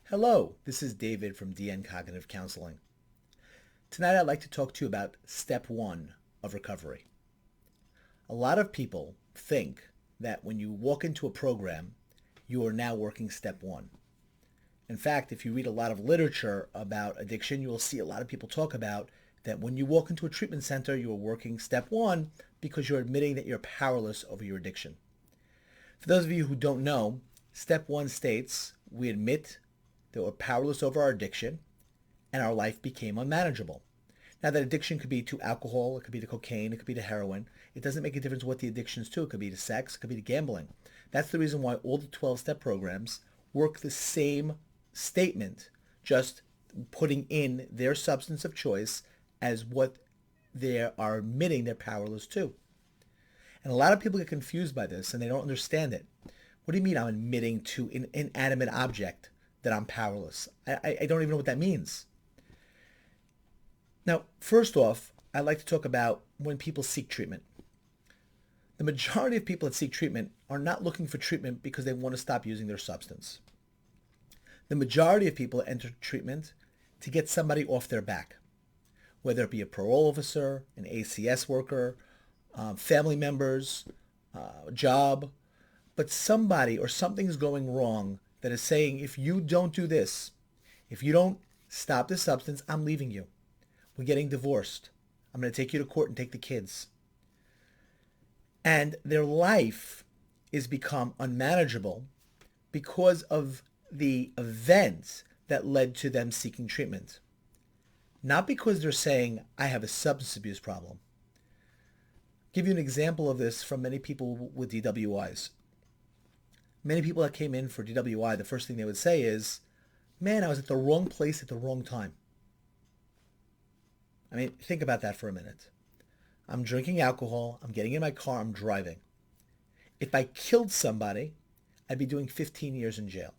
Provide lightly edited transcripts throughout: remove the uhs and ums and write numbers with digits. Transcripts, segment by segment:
Hello, this is David from DN Cognitive Counseling. Tonight I'd like to talk to you about step one of recovery. A lot of people think that when you walk into a program, you are now working step one. In fact, if you read a lot of literature about addiction, you will see a lot of people talk about that when you walk into a treatment center, you are working step one because you're admitting that you're powerless over your addiction. For those of you who don't know, step one states we admit that we're powerless over our addiction and our life became unmanageable. Now, that addiction could be to alcohol, it could be to cocaine, it could be to heroin. It doesn't make a difference what the addiction is to. It could be to sex, it could be to gambling. That's the reason why all the 12-step programs work the same statement, just putting in their substance of choice as what they are admitting they're powerless to. And a lot of people get confused by this and they don't understand it. What do you mean I'm admitting to an inanimate object that I'm powerless? I don't even know what that means. Now, first off, I'd like to talk about when people seek treatment. The majority of people that seek treatment are not looking for treatment because they want to stop using their substance. The majority of people enter treatment to get somebody off their back, whether it be a parole officer, an ACS worker, family members, a job, but somebody or something's going wrong that is saying, if you don't do this, if you don't stop this substance, I'm leaving you. We're getting divorced. I'm going to take you to court and take the kids. And their life is become unmanageable because of the events that led to them seeking treatment. Not because they're saying, I have a substance abuse problem. I'll give you an example of this from many people with DWIs. Many people that came in for DWI, the first thing they would say is, man, I was at the wrong place at the wrong time. I mean, think about that for a minute. I'm drinking alcohol, I'm getting in my car, I'm driving. If I killed somebody, I'd be doing 15 years in jail.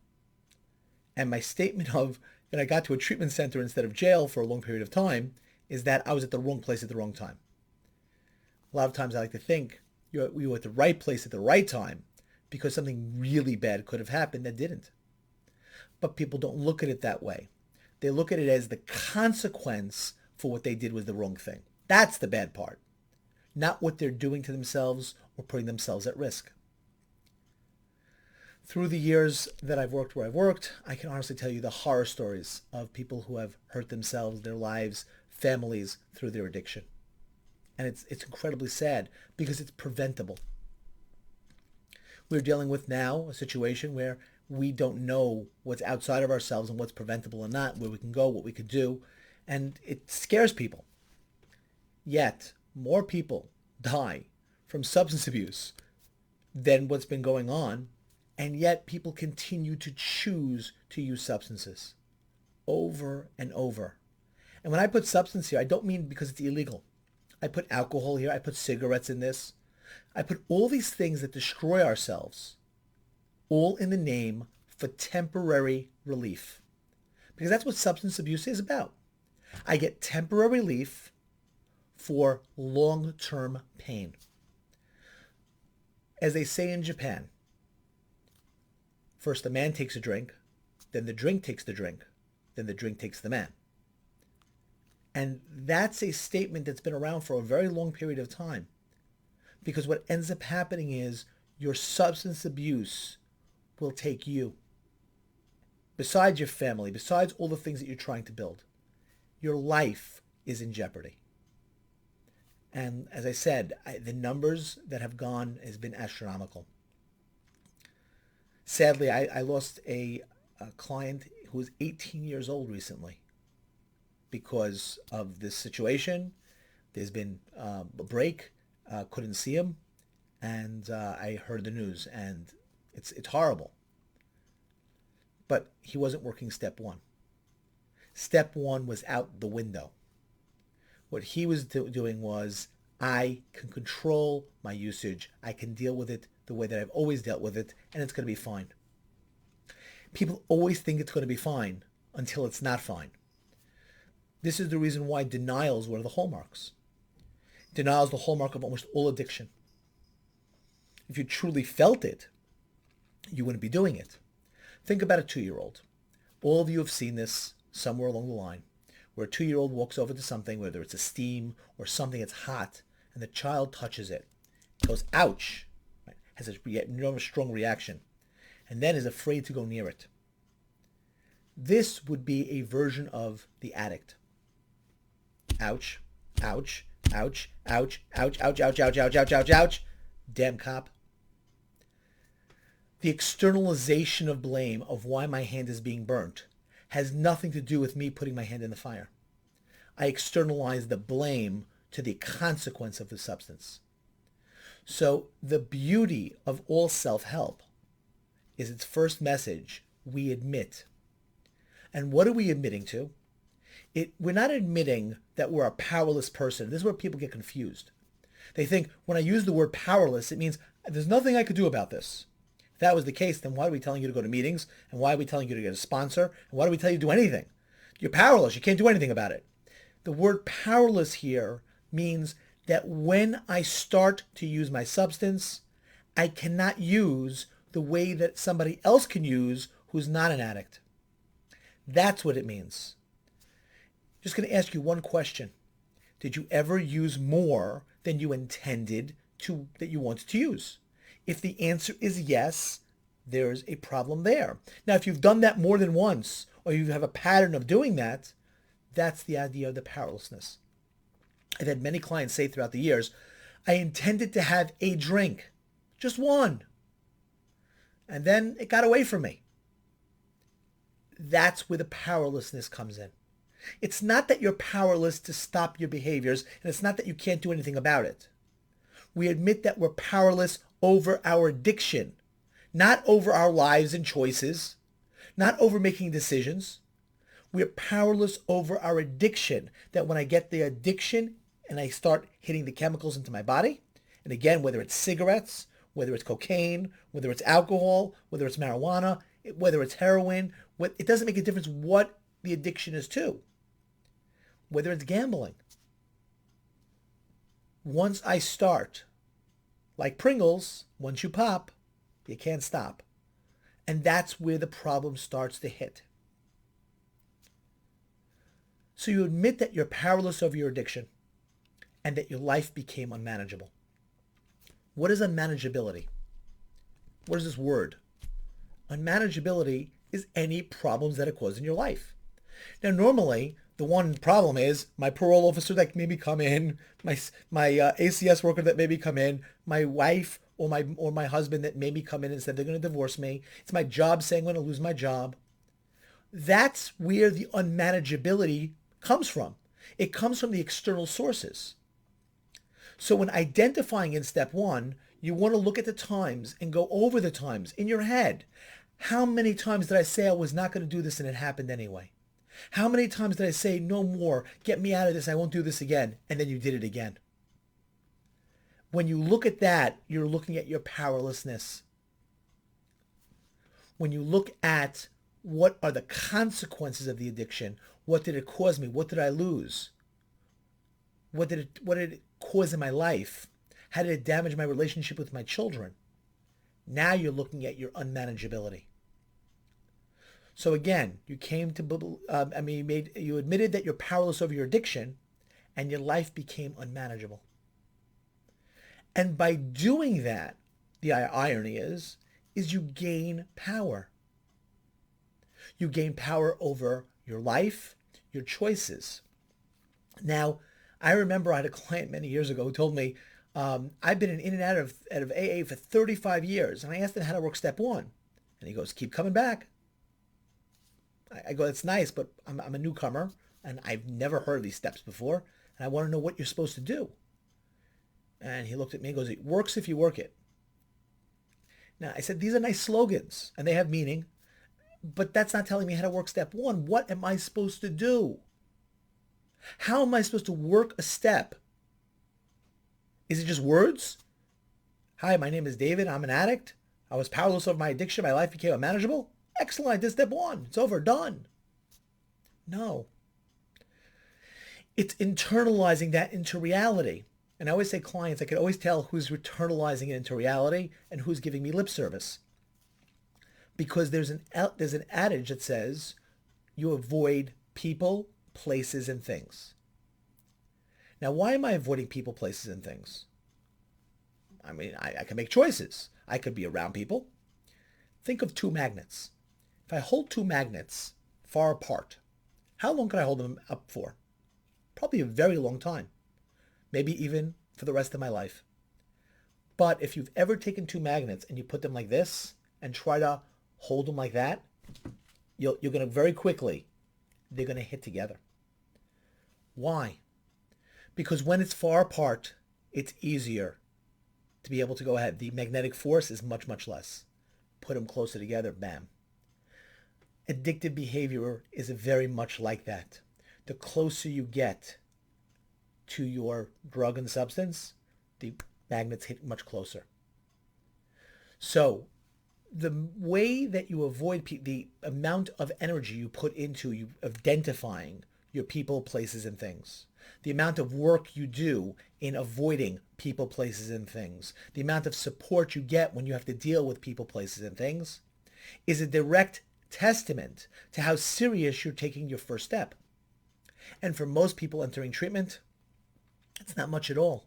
And my statement of that I got to a treatment center instead of jail for a long period of time is that I was at the wrong place at the wrong time. A lot of times I like to think you were at the right place at the right time because something really bad could have happened that didn't. But people don't look at it that way. They look at it as the consequence for what they did was the wrong thing. That's the bad part. Not what they're doing to themselves or putting themselves at risk. Through the years that I've worked where I've worked, I can honestly tell you the horror stories of people who have hurt themselves, their lives, families through their addiction. And it's incredibly sad because it's preventable. We're dealing with now a situation where we don't know what's outside of ourselves and what's preventable and not, where we can go, what we could do, and it scares people. Yet, more people die from substance abuse than what's been going on, and yet people continue to choose to use substances over and over. And when I put substance here, I don't mean because it's illegal. I put alcohol here, I put cigarettes in this. I put all these things that destroy ourselves, all in the name for temporary relief. Because that's what substance abuse is about. I get temporary relief for long-term pain. As they say in Japan, first the man takes a drink, then the drink takes the drink, then the drink takes the man. And that's a statement that's been around for a very long period of time. Because what ends up happening is your substance abuse will take you. Besides your family, besides all the things that you're trying to build, your life is in jeopardy. And as I said, the numbers that have gone has been astronomical. Sadly, I lost a client who was 18 years old recently because of this situation. There's been a break. Couldn't see him, and I heard the news, and it's horrible. But he wasn't working step one. Step one was out the window. What he was doing was, I can control my usage. I can deal with it the way that I've always dealt with it, and it's going to be fine. People always think it's going to be fine until it's not fine. This is the reason why denial is one of the hallmarks. Denial is the hallmark of almost all addiction. If you truly felt it, you wouldn't be doing it. Think about a 2-year-old. All of you have seen this somewhere along the line, where a 2-year-old walks over to something, whether it's a steam or something that's hot, and the child touches it. It goes, ouch, right? Has a enormous strong reaction, and then is afraid to go near it. This would be a version of the addict. Ouch, ouch, ouch, ouch, ouch, ouch, ouch, ouch, ouch, ouch, ouch, ouch. Damn cop. The externalization of blame of why my hand is being burnt has nothing to do with me putting my hand in the fire. I externalize the blame to the consequence of the substance. So the beauty of all self-help is its first message, we admit. And what are we admitting to? We're not admitting that we're a powerless person. This is where people get confused. They think when I use the word powerless, it means there's nothing I could do about this. If that was the case, then why are we telling you to go to meetings? And why are we telling you to get a sponsor? And why do we tell you to do anything? You're powerless. You can't do anything about it. The word powerless here means that when I start to use my substance, I cannot use the way that somebody else can use who's not an addict. That's what it means. Just going to ask you one question. Did you ever use more than you intended to, that you wanted to use? If the answer is yes, there's a problem there. Now, if you've done that more than once, or you have a pattern of doing that, that's the idea of the powerlessness. I've had many clients say throughout the years, I intended to have a drink, just one, and then it got away from me. That's where the powerlessness comes in. It's not that you're powerless to stop your behaviors, and it's not that you can't do anything about it. We admit that we're powerless over our addiction, not over our lives and choices, not over making decisions. We're powerless over our addiction, that when I get the addiction and I start hitting the chemicals into my body, and again, whether it's cigarettes, whether it's cocaine, whether it's alcohol, whether it's marijuana, whether it's heroin, it doesn't make a difference what the addiction is to. Whether it's gambling. Once I start, like Pringles, once you pop, you can't stop. And that's where the problem starts to hit. So you admit that you're powerless over your addiction and that your life became unmanageable. What is unmanageability? What is this word? Unmanageability is any problems that are caused in your life. Now, normally, the one problem is my parole officer that maybe come in, my ACS worker that maybe come in, my wife or my husband that maybe come in and said they're going to divorce me. It's my job saying I'm going to lose my job. That's where the unmanageability comes from. It comes from the external sources. So when identifying in step one, you want to look at the times and go over the times in your head. How many times did I say I was not going to do this and it happened anyway? How many times did I say, no more, get me out of this, I won't do this again, and then you did it again? When you look at that, you're looking at your powerlessness. When you look at what are the consequences of the addiction, what did it cause me? What did I lose? What did it cause in my life? How did it damage my relationship with my children? Now you're looking at your unmanageability. So again, you came to, you admitted that you're powerless over your addiction, and your life became unmanageable. And by doing that, the irony is you gain power. You gain power over your life, your choices. Now, I remember I had a client many years ago who told me, I've been in and out of AA for 35 years. And I asked him how to work step one. And he goes, keep coming back. I go, that's nice, but I'm a newcomer and I've never heard of these steps before. And I want to know what you're supposed to do. And he looked at me and goes, it works if you work it. Now, I said, these are nice slogans and they have meaning, but that's not telling me how to work step one. What am I supposed to do? How am I supposed to work a step? Is it just words? Hi, my name is David. I'm an addict. I was powerless over my addiction. My life became unmanageable. Excellent. I did step one. It's over. Done. No. It's internalizing that into reality. And I always say clients, I can always tell who's internalizing it into reality and who's giving me lip service. Because there's an adage that says, you avoid people, places, and things. Now, why am I avoiding people, places, and things? I mean, I can make choices. I could be around people. Think of two magnets. If I hold two magnets far apart, how long can I hold them up for? Probably a very long time. Maybe even for the rest of my life. But if you've ever taken two magnets and you put them like this and try to hold them like that, you're going to very quickly, they're going to hit together. Why? Because when it's far apart, it's easier to be able to go ahead. The magnetic force is much, much less. Put them closer together, bam. Addictive behavior is very much like that. The closer you get to your drug and substance, the magnets hit much closer. So the way that you avoid the amount of energy you put into you identifying your people, places, and things, the amount of work you do in avoiding people, places, and things, the amount of support you get when you have to deal with people, places, and things, is a direct testament to how serious you're taking your first step. And for most people entering treatment, it's not much at all.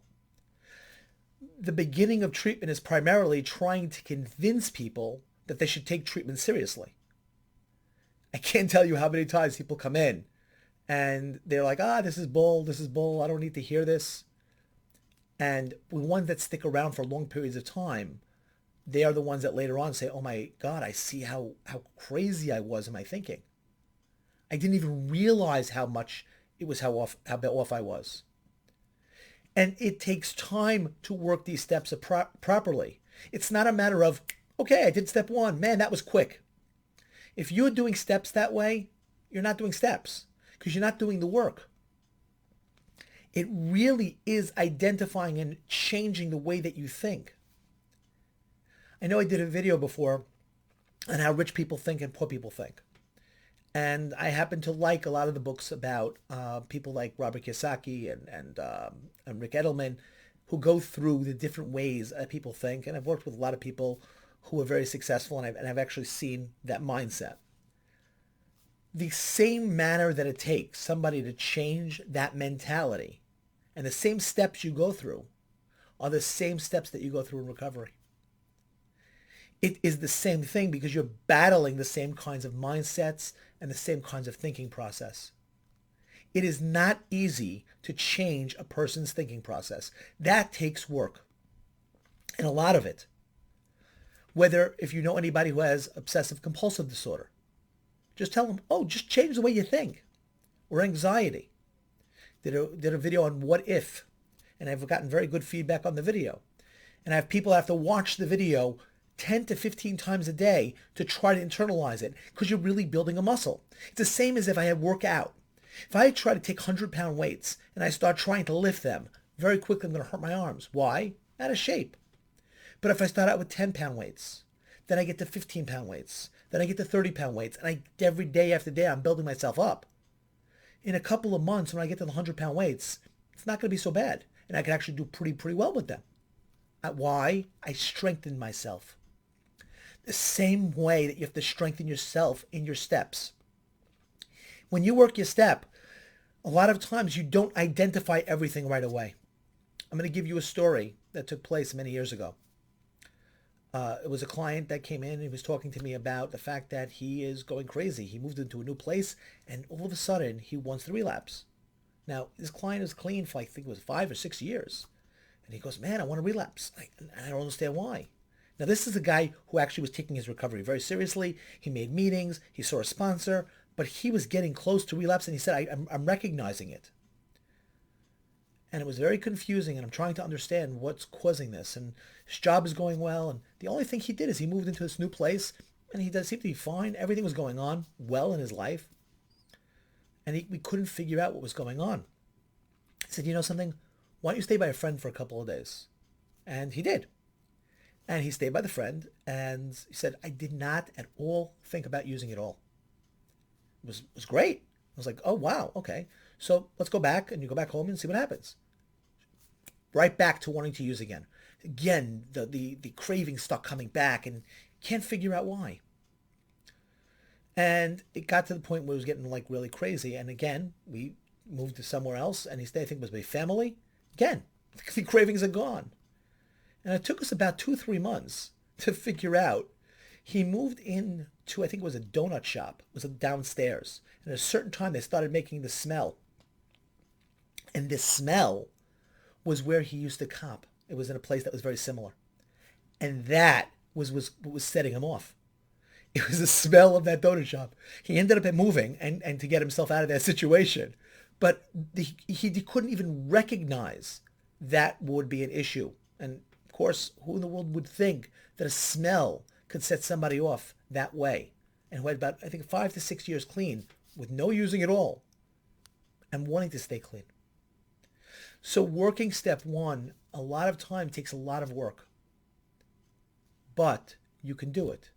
The beginning of treatment is primarily trying to convince people that they should take treatment seriously. I can't tell you how many times people come in and they're like, this is bull, I don't need to hear this. And the ones that stick around for long periods of time, they are the ones that later on say, oh my God, I see how crazy I was in my thinking. I didn't even realize how much it was, how off I was. And it takes time to work these steps properly. It's not a matter of, okay, I did step one. Man, that was quick. If you're doing steps that way, you're not doing steps because you're not doing the work. It really is identifying and changing the way that you think. I know I did a video before on how rich people think and poor people think. And I happen to like a lot of the books about people like Robert Kiyosaki and Rick Edelman, who go through the different ways people think. And I've worked with a lot of people who are very successful, and I've actually seen that mindset. The same manner that it takes somebody to change that mentality and the same steps you go through are the same steps that you go through in recovery. It is the same thing because you're battling the same kinds of mindsets and the same kinds of thinking process. It is not easy to change a person's thinking process. That takes work. And a lot of it. Whether if you know anybody who has obsessive compulsive disorder, just tell them, just change the way you think. Or anxiety. Did a video on what if, and I've gotten very good feedback on the video. And I have people have to watch the video 10 to 15 times a day to try to internalize it because you're really building a muscle. It's the same as if I had work out. If I try to take 100-pound weights and I start trying to lift them, very quickly I'm going to hurt my arms. Why? Out of shape. But if I start out with 10-pound weights, then I get to 15-pound weights, then I get to 30-pound weights, and every day after day I'm building myself up. In a couple of months when I get to the 100-pound weights, it's not going to be so bad. And I can actually do pretty well with them. Why? I strengthened myself. The same way that you have to strengthen yourself in your steps. When you work your step, a lot of times you don't identify everything right away. I'm going to give you a story that took place many years ago. It was a client that came in and he was talking to me about the fact that he is going crazy. He moved into a new place and all of a sudden he wants to relapse. Now, this client is clean for I think it was 5 or 6 years. And he goes, man, I want to relapse. I don't understand why. Now, this is a guy who actually was taking his recovery very seriously. He made meetings. He saw a sponsor. But he was getting close to relapse. And he said, I'm recognizing it. And it was very confusing. And I'm trying to understand what's causing this. And his job is going well. And the only thing he did is he moved into this new place. And he does seem to be fine. Everything was going on well in his life. And we couldn't figure out what was going on. He said, you know something? Why don't you stay by a friend for a couple of days? And he did. And he stayed by the friend, and he said, I did not at all think about using it all. It was great. I was like, oh, wow, okay. So let's go back, and you go back home and see what happens. Right back to wanting to use again. Again, the craving stuck coming back, and can't figure out why. And it got to the point where it was getting like really crazy. And again, we moved to somewhere else, and he stayed, I think it was my family. Again, the cravings are gone. And it took us about 2, 3 months to figure out. He moved in to, I think it was a donut shop. It was downstairs. And at a certain time, they started making the smell. And this smell was where he used to cop. It was in a place that was very similar. And that was what was setting him off. It was the smell of that donut shop. He ended up moving and to get himself out of that situation. But he couldn't even recognize that would be an issue. And of course, who in the world would think that a smell could set somebody off that way? And who had about, I think, 5 to 6 years clean with no using at all and wanting to stay clean. So working step one, a lot of time takes a lot of work. But you can do it.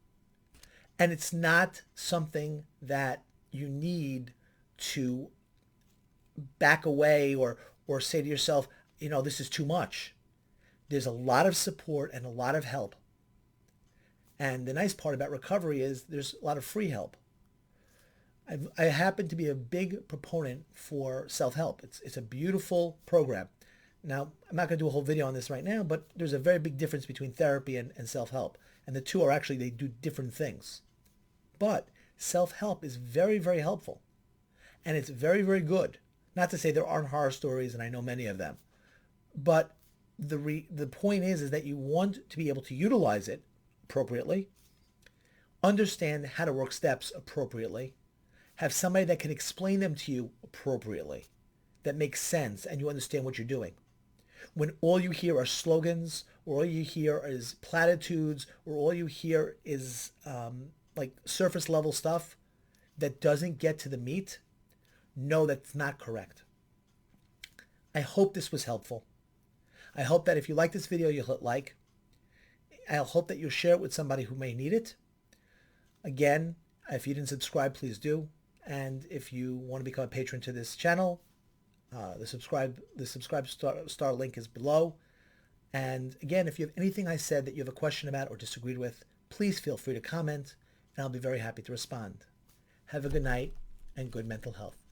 And it's not something that you need to back away or say to yourself, this is too much. There's a lot of support and a lot of help. And the nice part about recovery is there's a lot of free help. I happen to be a big proponent for self-help. It's a beautiful program. Now, I'm not going to do a whole video on this right now, but there's a very big difference between therapy and self-help. And the two are actually, they do different things. But self-help is very, very helpful. And it's very, very good. Not to say there aren't horror stories, and I know many of them. But the point is that you want to be able to utilize it appropriately, understand how to work steps appropriately, have somebody that can explain them to you appropriately, that makes sense, and you understand what you're doing. When all you hear are slogans, or all you hear is platitudes, or all you hear is like surface level stuff that doesn't get to the meat, no, that's not correct. I hope this was helpful. I hope that if you like this video, you'll hit like. I hope that you'll share it with somebody who may need it. Again, if you didn't subscribe, please do. And if you want to become a patron to this channel, the Subcribe-star link is below. And again, if you have anything I said that you have a question about or disagreed with, please feel free to comment, and I'll be very happy to respond. Have a good night and good mental health.